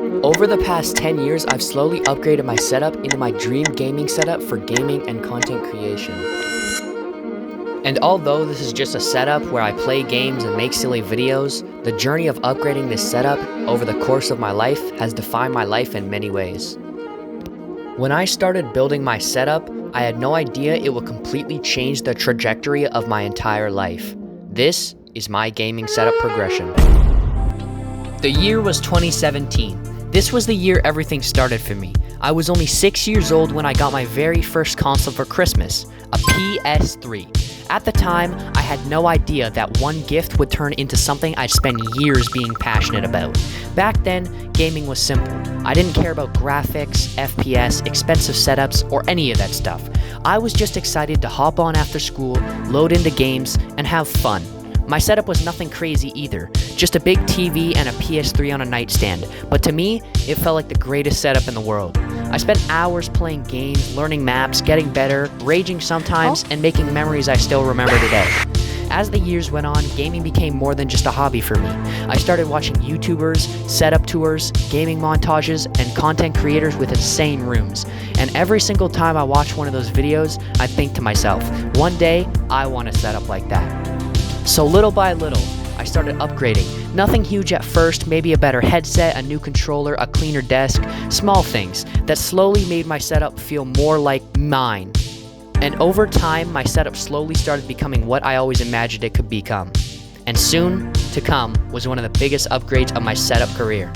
Over the past 10 years, I've slowly upgraded my setup into my dream gaming setup for gaming and content creation. And although this is just a setup where I play games and make silly videos, the journey of upgrading this setup over the course of my life has defined my life in many ways. When I started building my setup, I had no idea it would completely change the trajectory of my entire life. This is my gaming setup progression. The year was 2017. This was the year everything started for me. I was only 6 years old when I got my very first console for Christmas, a PS3. At the time, I had no idea that one gift would turn into something I'd spend years being passionate about. Back then, gaming was simple. I didn't care about graphics, FPS, expensive setups, or any of that stuff. I was just excited to hop on after school, load into games, and have fun. My setup was nothing crazy either, just a big TV and a PS3 on a nightstand, but to me, it felt like the greatest setup in the world. I spent hours playing games, learning maps, getting better, raging sometimes, and making memories I still remember today. As the years went on, gaming became more than just a hobby for me. I started watching YouTubers, setup tours, gaming montages, and content creators with insane rooms. And every single time I watch one of those videos, I think to myself, one day, I want a setup like that. So little by little, I started upgrading. Nothing huge at first, maybe a better headset, a new controller, a cleaner desk, small things that slowly made my setup feel more like mine. And over time, my setup slowly started becoming what I always imagined it could become. And soon to come was one of the biggest upgrades of my setup career.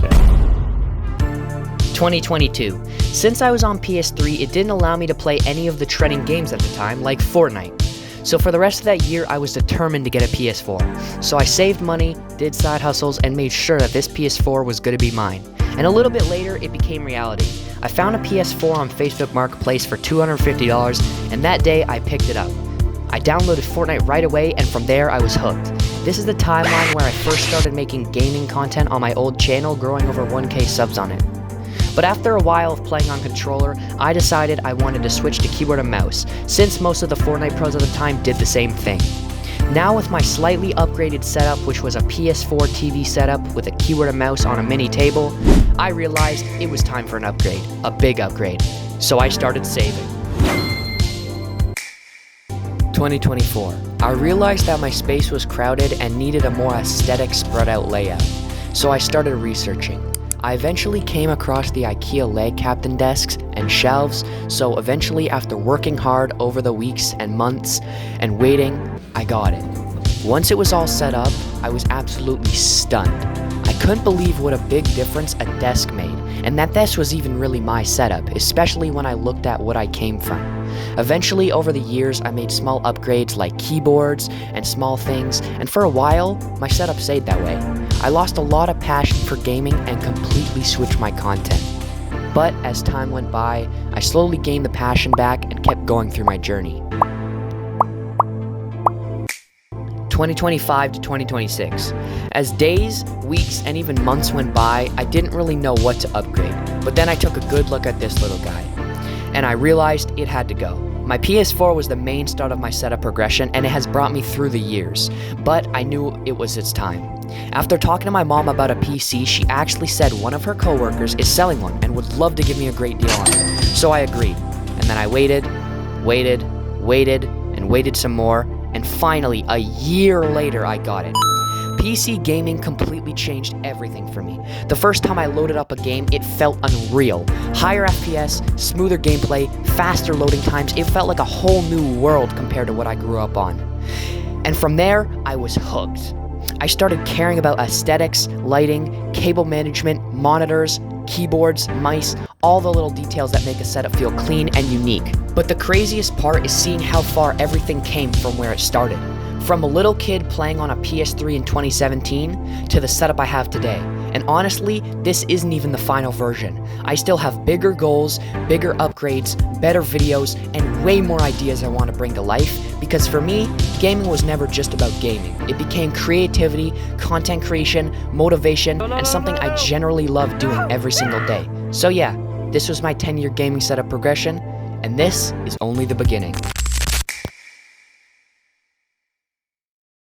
2022. Since I was on PS3, it didn't allow me to play any of the trending games at the time, like Fortnite. So for the rest of that year, I was determined to get a PS4. So I saved money, did side hustles, and made sure that this PS4 was going to be mine. And a little bit later, it became reality. I found a PS4 on Facebook Marketplace for $250, and that day I picked it up. I downloaded Fortnite right away, and from there I was hooked. This is the timeline where I first started making gaming content on my old channel, growing over 1K subs on it. But after a while of playing on controller, I decided I wanted to switch to keyboard and mouse, since most of the Fortnite pros at the time did the same thing. Now with my slightly upgraded setup, which was a PS4 TV setup with a keyboard and mouse on a mini table, I realized it was time for an upgrade, a big upgrade. So I started saving. 2024. I realized that my space was crowded and needed a more aesthetic, spread out layout. So I started researching. I eventually came across the IKEA leg captain desks and shelves, so eventually after working hard over the weeks and months and waiting, I got it. Once it was all set up, I was absolutely stunned. I couldn't believe what a big difference a desk made, and that desk was even really my setup, especially when I looked at what I came from. Eventually, over the years, I made small upgrades like keyboards and small things, and for a while, my setup stayed that way. I lost a lot of passion for gaming and completely switched my content. But as time went by, I slowly gained the passion back and kept going through my journey. 2025 to 2026. As days, weeks, and even months went by, I didn't really know what to upgrade. But then I took a good look at this little guy, and I realized it had to go. My PS4 was the main start of my setup progression, and it has brought me through the years, but I knew it was its time. After talking to my mom about a PC, she actually said one of her coworkers is selling one and would love to give me a great deal on it. So I agreed, and then I waited some more, and finally, a year later, I got it. PC gaming completely changed everything for me. The first time I loaded up a game, it felt unreal. Higher FPS, smoother gameplay, faster loading times, it felt like a whole new world compared to what I grew up on. And from there, I was hooked. I started caring about aesthetics, lighting, cable management, monitors, keyboards, mice, all the little details that make a setup feel clean and unique. But the craziest part is seeing how far everything came from where it started. From a little kid playing on a PS3 in 2017 to the setup I have today. And honestly, this isn't even the final version. I still have bigger goals, bigger upgrades, better videos, and way more ideas I want to bring to life, because for me, gaming was never just about gaming. It became creativity, content creation, motivation, and something I generally love doing every single day. So yeah, this was my 10-year gaming setup progression, and this is only the beginning.